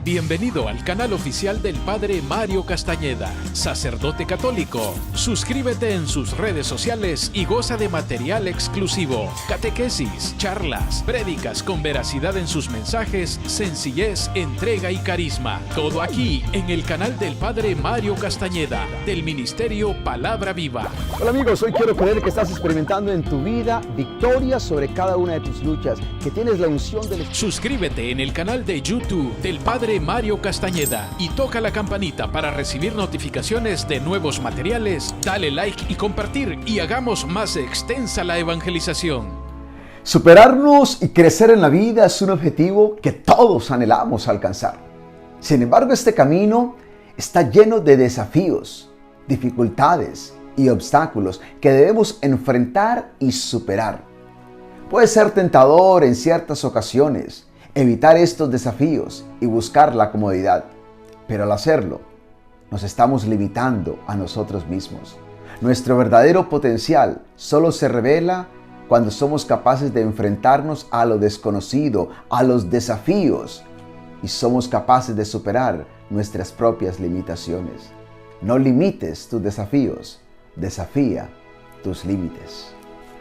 Bienvenido al canal oficial del Padre Mario Castañeda, sacerdote católico. Suscríbete en sus redes sociales y goza de material exclusivo, catequesis, charlas, prédicas con veracidad en sus mensajes, sencillez, entrega y carisma. Todo aquí en el canal del Padre Mario Castañeda, del Ministerio Palabra Viva. Hola amigos, hoy quiero creer que estás experimentando en tu vida victoria sobre cada una de tus luchas, que tienes la unción del Espíritu. Suscríbete en el canal de YouTube del Padre Mario Castañeda y toca la campanita para recibir notificaciones de nuevos materiales. Dale like y compartir y hagamos más extensa la evangelización. Superarnos y crecer en la vida es un objetivo que todos anhelamos alcanzar. Sin embargo, este camino está lleno de desafíos, dificultades y obstáculos que debemos enfrentar y superar. Puede ser tentador en ciertas ocasiones evitar estos desafíos y buscar la comodidad, pero al hacerlo, nos estamos limitando a nosotros mismos. Nuestro verdadero potencial solo se revela cuando somos capaces de enfrentarnos a lo desconocido, a los desafíos, y somos capaces de superar nuestras propias limitaciones. No limites tus desafíos, desafía tus límites.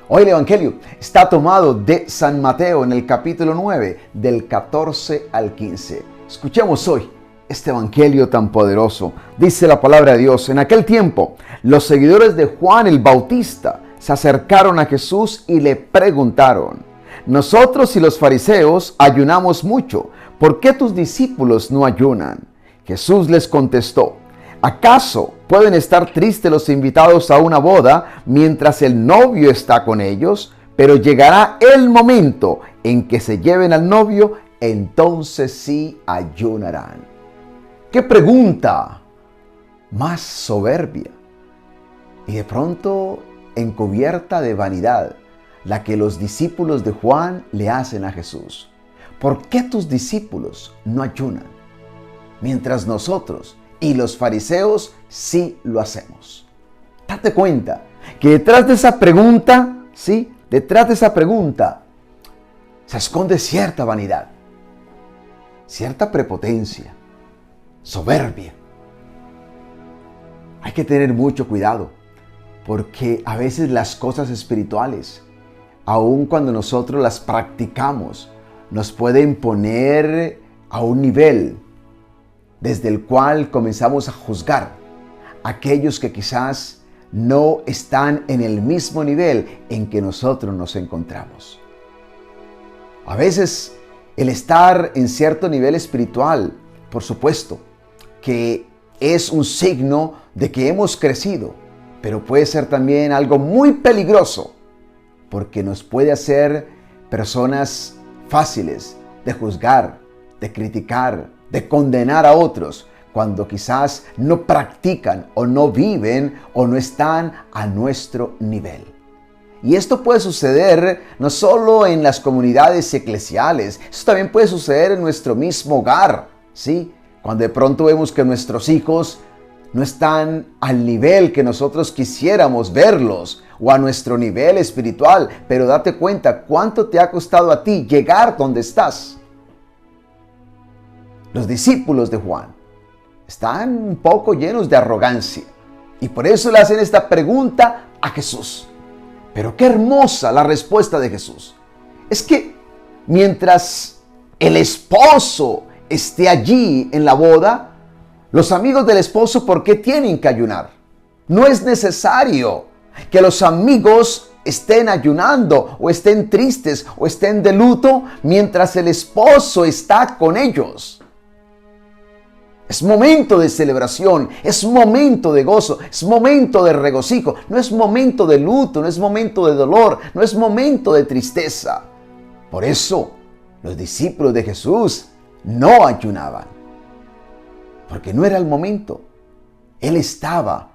Hoy el Evangelio está tomado de San Mateo en el capítulo 9, del 14 al 15. Escuchemos hoy este Evangelio tan poderoso. Dice la palabra de Dios: en aquel tiempo, los seguidores de Juan el Bautista se acercaron a Jesús y le preguntaron: nosotros y los fariseos ayunamos mucho, ¿por qué tus discípulos no ayunan? Jesús les contestó: ¿acaso pueden estar tristes los invitados a una boda mientras el novio está con ellos? Pero llegará el momento en que se lleven al novio, entonces sí ayunarán. ¡Qué pregunta más soberbia! Y de pronto encubierta de vanidad, la que los discípulos de Juan le hacen a Jesús. ¿Por qué tus discípulos no ayunan? Mientras nosotros y los fariseos sí lo hacemos. Date cuenta que detrás de esa pregunta, detrás de esa pregunta se esconde cierta vanidad, cierta prepotencia, soberbia. Hay que tener mucho cuidado, porque a veces las cosas espirituales, aun cuando nosotros las practicamos, nos pueden poner a un nivel desde el cual comenzamos a juzgar a aquellos que quizás no están en el mismo nivel en que nosotros nos encontramos. A veces el estar en cierto nivel espiritual, por supuesto, que es un signo de que hemos crecido, pero puede ser también algo muy peligroso, porque nos puede hacer personas fáciles de juzgar, de criticar, de condenar a otros, cuando quizás no practican o no viven o no están a nuestro nivel. Y esto puede suceder no solo en las comunidades eclesiales, esto también puede suceder en nuestro mismo hogar, cuando de pronto vemos que nuestros hijos no están al nivel que nosotros quisiéramos verlos o a nuestro nivel espiritual, pero date cuenta cuánto te ha costado a ti llegar donde estás. Los discípulos de Juan están un poco llenos de arrogancia y por eso le hacen esta pregunta a Jesús. Pero qué hermosa la respuesta de Jesús. Es que mientras el esposo esté allí en la boda, los amigos del esposo, ¿por qué tienen que ayunar? No es necesario que los amigos estén ayunando o estén tristes o estén de luto mientras el esposo está con ellos. Es momento de celebración, es momento de gozo, es momento de regocijo, no es momento de luto, no es momento de dolor, no es momento de tristeza. Por eso, los discípulos de Jesús no ayunaban, porque no era el momento. Él estaba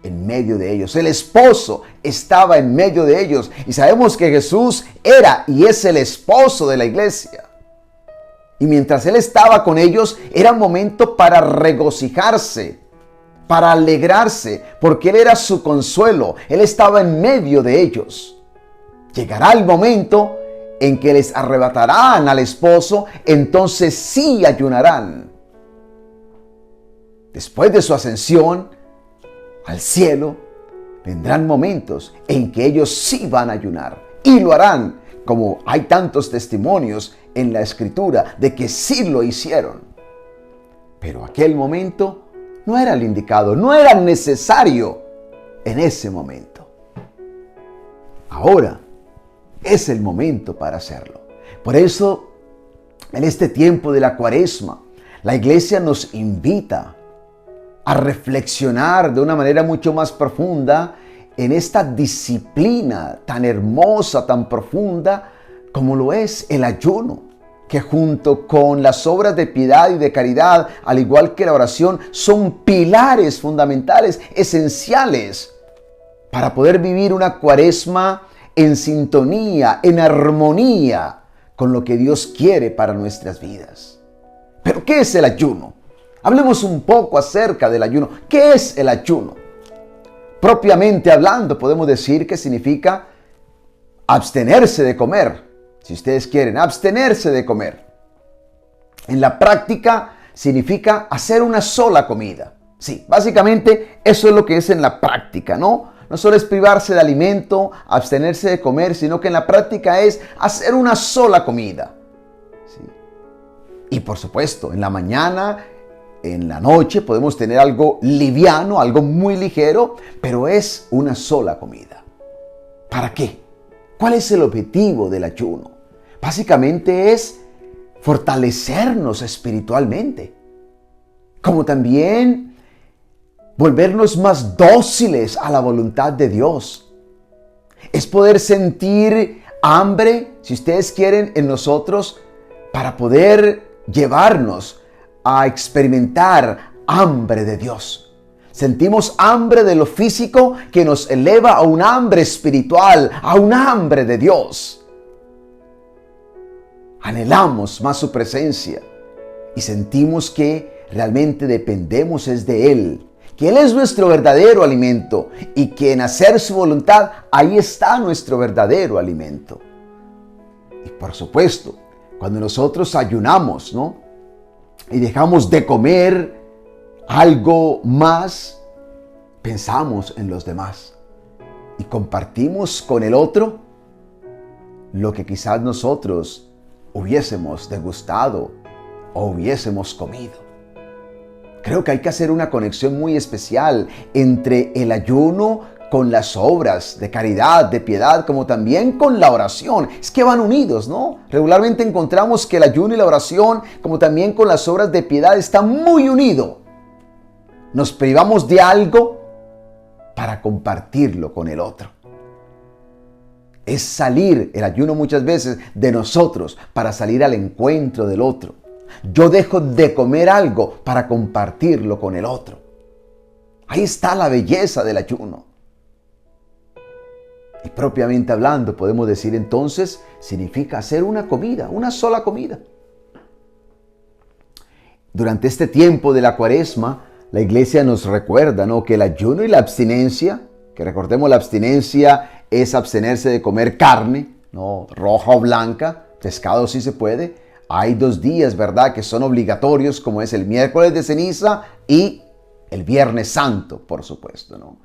en medio de ellos, el esposo estaba en medio de ellos, y sabemos que Jesús era y es el esposo de la iglesia. Y mientras Él estaba con ellos, era momento para regocijarse, para alegrarse, porque Él era su consuelo. Él estaba en medio de ellos. Llegará el momento en que les arrebatarán al esposo, entonces sí ayunarán. Después de su ascensión al cielo, vendrán momentos en que ellos sí van a ayunar y lo harán, como hay tantos testimonios en la Escritura de que sí lo hicieron. Pero aquel momento no era el indicado, no era necesario en ese momento. Ahora es el momento para hacerlo. Por eso, en este tiempo de la Cuaresma, la Iglesia nos invita a reflexionar de una manera mucho más profunda en esta disciplina tan hermosa, tan profunda, como lo es el ayuno, que junto con las obras de piedad y de caridad, al igual que la oración, son pilares fundamentales, esenciales, para poder vivir una Cuaresma en sintonía, en armonía con lo que Dios quiere para nuestras vidas. ¿Pero qué es el ayuno? Hablemos un poco acerca del ayuno. ¿Qué es el ayuno? Propiamente hablando, podemos decir que significa abstenerse de comer. Si ustedes quieren, abstenerse de comer. En la práctica significa hacer una sola comida. Sí, básicamente eso es lo que es en la práctica, ¿no? No solo es privarse de alimento, abstenerse de comer, sino que en la práctica es hacer una sola comida. ¿Sí? Y por supuesto, en la mañana, en la noche podemos tener algo liviano, algo muy ligero, pero es una sola comida. ¿Para qué? ¿Cuál es el objetivo del ayuno? Básicamente es fortalecernos espiritualmente, como también volvernos más dóciles a la voluntad de Dios. Es poder sentir hambre, si ustedes quieren, en nosotros para poder llevarnos a experimentar hambre de Dios. Sentimos hambre de lo físico que nos eleva a un hambre espiritual, a un hambre de Dios. Anhelamos más su presencia y sentimos que realmente dependemos es de Él, que Él es nuestro verdadero alimento y que en hacer su voluntad, ahí está nuestro verdadero alimento. Y por supuesto, cuando nosotros ayunamos, ¿no?, y dejamos de comer algo más, pensamos en los demás y compartimos con el otro lo que quizás nosotros hubiésemos degustado o hubiésemos comido. Creo que hay que hacer una conexión muy especial entre el ayuno con las obras de caridad, de piedad, como también con la oración. Es que van unidos, ¿no? Regularmente encontramos que el ayuno y la oración, como también con las obras de piedad, están muy unidos. Nos privamos de algo para compartirlo con el otro. Es salir, el ayuno muchas veces, de nosotros para salir al encuentro del otro. Yo dejo de comer algo para compartirlo con el otro. Ahí está la belleza del ayuno. Y propiamente hablando, podemos decir entonces, significa hacer una comida, una sola comida. Durante este tiempo de la Cuaresma, la Iglesia nos recuerda, ¿no?, que el ayuno y la abstinencia, que recordemos la abstinencia es abstenerse de comer carne, ¿no?, roja o blanca, pescado sí se puede. Hay 2 días, ¿verdad?, que son obligatorios, como es el miércoles de ceniza y el viernes santo, por supuesto, ¿no?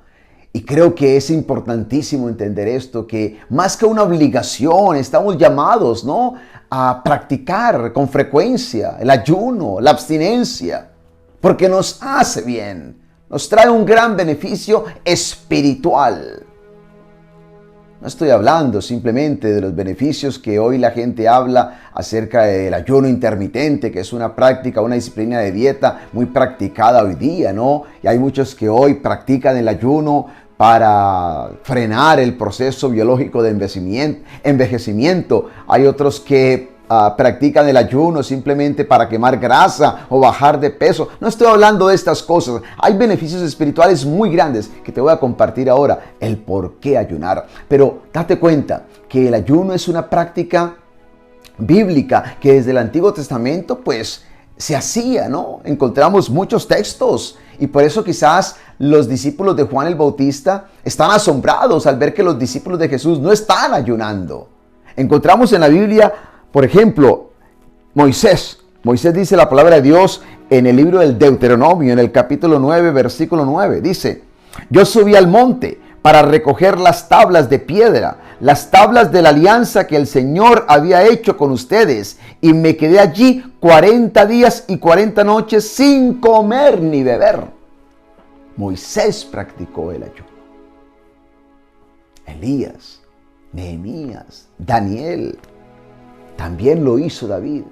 Y creo que es importantísimo entender esto, que más que una obligación, estamos llamados, ¿no?, a practicar con frecuencia el ayuno, la abstinencia, porque nos hace bien, nos trae un gran beneficio espiritual. No estoy hablando simplemente de los beneficios que hoy la gente habla acerca del ayuno intermitente, que es una práctica, una disciplina de dieta muy practicada hoy día, ¿no? Y hay muchos que hoy practican el ayuno para frenar el proceso biológico de envejecimiento. Hay otros que practican el ayuno simplemente para quemar grasa o bajar de peso. No estoy hablando de estas cosas. Hay beneficios espirituales muy grandes que te voy a compartir ahora, el por qué ayunar. Pero date cuenta que el ayuno es una práctica bíblica que desde el Antiguo Testamento pues se hacía, ¿no? Encontramos muchos textos y por eso quizás los discípulos de Juan el Bautista están asombrados al ver que los discípulos de Jesús no están ayunando. Encontramos en la Biblia, por ejemplo, Moisés. Moisés dice la palabra de Dios en el libro del Deuteronomio, en el capítulo 9, versículo 9. Dice, yo subí al monte para recoger las tablas de piedra, las tablas de la alianza que el Señor había hecho con ustedes, y me quedé allí 40 días y 40 noches sin comer ni beber. Moisés practicó el ayuno. Elías, Nehemías, Daniel, también lo hizo David.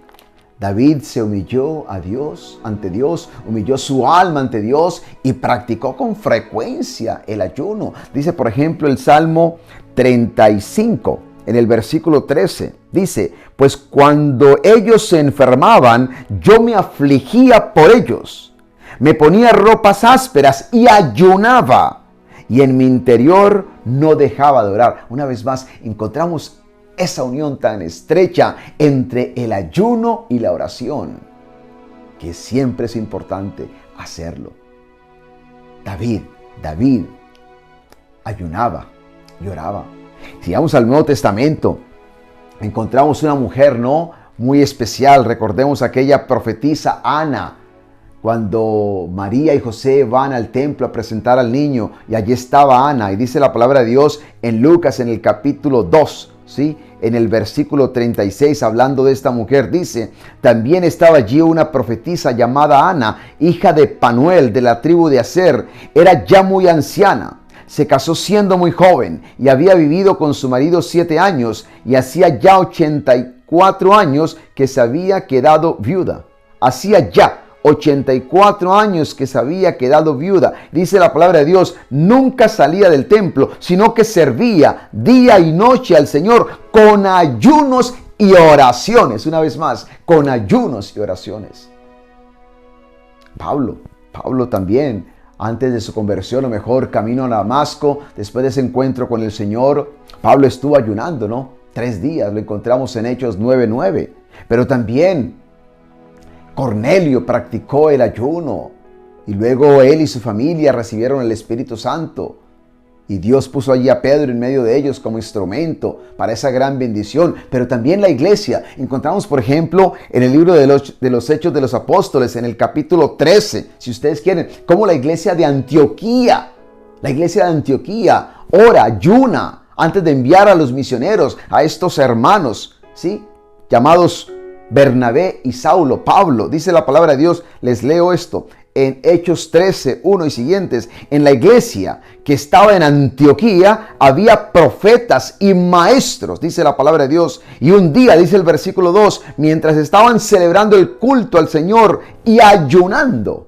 David se humilló a Dios, ante Dios, humilló su alma ante Dios y practicó con frecuencia el ayuno. Dice, por ejemplo, el Salmo 35, en el versículo 13, dice, pues cuando ellos se enfermaban, yo me afligía por ellos. Me ponía ropas ásperas y ayunaba, y en mi interior no dejaba de orar. Una vez más, encontramos esa unión tan estrecha entre el ayuno y la oración, que siempre es importante hacerlo. David ayunaba y oraba. Si vamos al Nuevo Testamento, encontramos una mujer, ¿no?, muy especial. Recordemos aquella profetisa Ana, cuando María y José van al templo a presentar al niño, y allí estaba Ana, y dice la palabra de Dios en Lucas, en el capítulo 2, ¿sí?, en el versículo 36, hablando de esta mujer, dice, también estaba allí una profetisa llamada Ana, hija de Panuel, de la tribu de Aser. Era ya muy anciana, se casó siendo muy joven, y había vivido con su marido 7 años, y hacía ya 84 años que se había quedado viuda. Hacía ya 84 años que se había quedado viuda. Dice la palabra de Dios, nunca salía del templo, sino que servía día y noche al Señor con ayunos y oraciones. Una vez más, con ayunos y oraciones. Pablo también, antes de su conversión, o mejor, camino a Damasco, después de ese encuentro con el Señor, Pablo estuvo ayunando, ¿no? 3 días, lo encontramos en Hechos 9:9. Pero también Cornelio practicó el ayuno, y luego él y su familia recibieron el Espíritu Santo, y Dios puso allí a Pedro en medio de ellos como instrumento para esa gran bendición. Pero también la iglesia, encontramos por ejemplo en el libro de los Hechos de los Apóstoles, en el capítulo 13, si ustedes quieren, cómo la iglesia de Antioquía ora, ayuna, antes de enviar a los misioneros, a estos hermanos, ¿sí?, llamados Bernabé y Saulo. Pablo, dice la palabra de Dios, les leo esto, en Hechos 13, 1 y siguientes, en la iglesia que estaba en Antioquía había profetas y maestros, dice la palabra de Dios, y un día, dice el versículo 2, mientras estaban celebrando el culto al Señor y ayunando,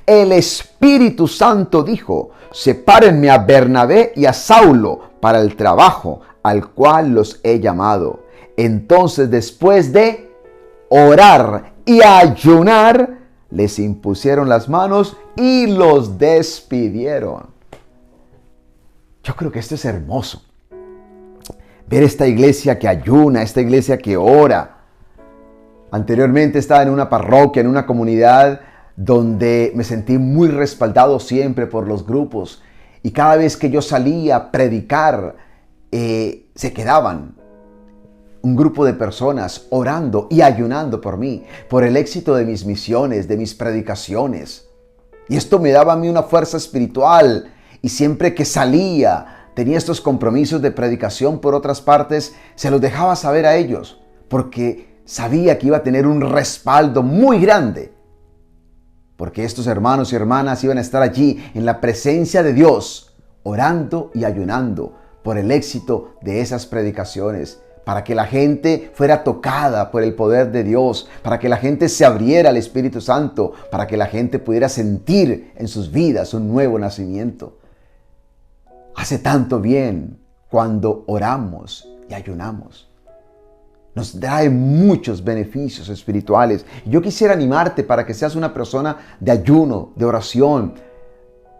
el Espíritu Santo dijo, sepárenme a Bernabé y a Saulo para el trabajo al cual los he llamado. Entonces, después de orar y ayunar, les impusieron las manos y los despidieron. Yo creo que esto es hermoso. Ver esta iglesia que ayuna, esta iglesia que ora. Anteriormente estaba en una parroquia, en una comunidad donde me sentí muy respaldado siempre por los grupos. Y cada vez que yo salía a predicar, se quedaban un grupo de personas orando y ayunando por mí, por el éxito de mis misiones, de mis predicaciones. Y esto me daba a mí una fuerza espiritual, y siempre que salía, tenía estos compromisos de predicación por otras partes, se los dejaba saber a ellos, porque sabía que iba a tener un respaldo muy grande, porque estos hermanos y hermanas iban a estar allí en la presencia de Dios, orando y ayunando por el éxito de esas predicaciones, para que la gente fuera tocada por el poder de Dios, para que la gente se abriera al Espíritu Santo, para que la gente pudiera sentir en sus vidas un nuevo nacimiento. Hace tanto bien cuando oramos y ayunamos. Nos trae muchos beneficios espirituales. Yo quisiera animarte para que seas una persona de ayuno, de oración,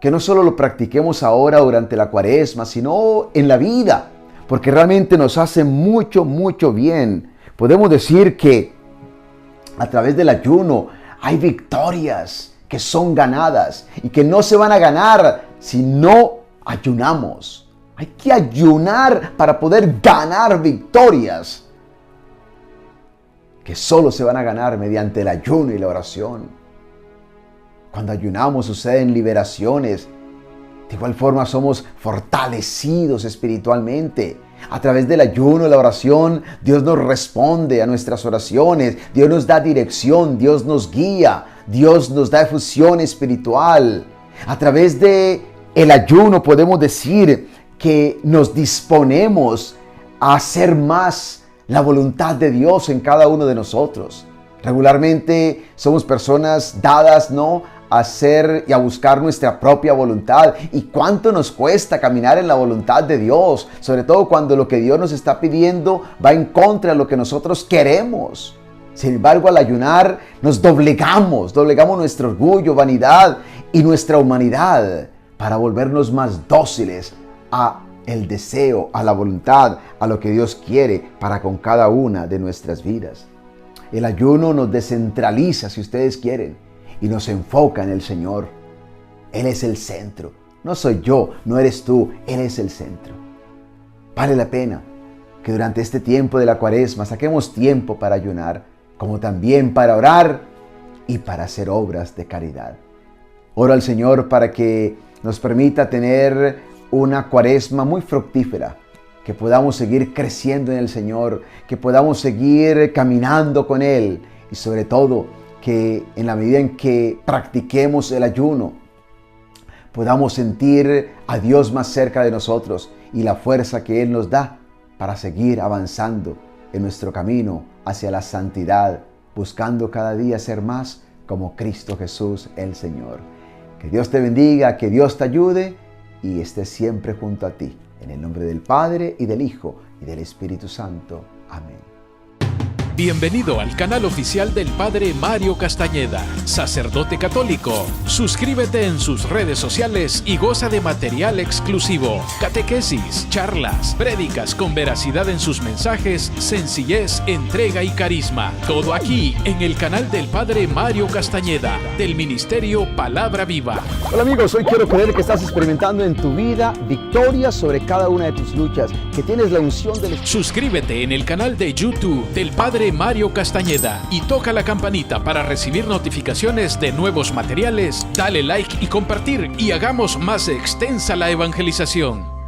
que no solo lo practiquemos ahora durante la Cuaresma, sino en la vida, porque realmente nos hace mucho, mucho bien. Podemos decir que a través del ayuno hay victorias que son ganadas y que no se van a ganar si no ayunamos. Hay que ayunar para poder ganar victorias que solo se van a ganar mediante el ayuno y la oración. Cuando ayunamos suceden liberaciones. De igual forma somos fortalecidos espiritualmente. A través del ayuno y la oración, Dios nos responde a nuestras oraciones. Dios nos da dirección, Dios nos guía, Dios nos da efusión espiritual. A través de el ayuno podemos decir que nos disponemos a hacer más la voluntad de Dios en cada uno de nosotros. Regularmente somos personas dadas, ¿no?, a hacer y a buscar nuestra propia voluntad. ¿Y cuánto nos cuesta caminar en la voluntad de Dios? Sobre todo cuando lo que Dios nos está pidiendo va en contra de lo que nosotros queremos. Sin embargo, al ayunar nos doblegamos nuestro orgullo, vanidad y nuestra humanidad para volvernos más dóciles a el deseo, a la voluntad, a lo que Dios quiere para con cada una de nuestras vidas. El ayuno nos descentraliza, si ustedes quieren, y nos enfoca en el Señor. Él es el centro. No soy yo, no eres tú, Él es el centro. Vale la pena que durante este tiempo de la Cuaresma saquemos tiempo para ayunar, como también para orar y para hacer obras de caridad. Oro al Señor para que nos permita tener una Cuaresma muy fructífera, que podamos seguir creciendo en el Señor, que podamos seguir caminando con Él y sobre todo que en la medida en que practiquemos el ayuno, podamos sentir a Dios más cerca de nosotros y la fuerza que Él nos da para seguir avanzando en nuestro camino hacia la santidad, buscando cada día ser más como Cristo Jesús el Señor. Que Dios te bendiga, que Dios te ayude y esté siempre junto a ti. En el nombre del Padre, y del Hijo, y del Espíritu Santo. Amén. Bienvenido al canal oficial del Padre Mario Castañeda, sacerdote católico. Suscríbete en sus redes sociales y goza de material exclusivo, catequesis, charlas, prédicas con veracidad en sus mensajes, sencillez, entrega y carisma. Todo aquí en el canal del Padre Mario Castañeda, del Ministerio Palabra Viva. Hola amigos, hoy quiero creer que estás experimentando en tu vida victorias sobre cada una de tus luchas, que tienes la unción del Espíritu. Suscríbete en el canal de YouTube del Padre Mario Castañeda y toca la campanita para recibir notificaciones de nuevos materiales. Dale like y compartir y hagamos más extensa la evangelización.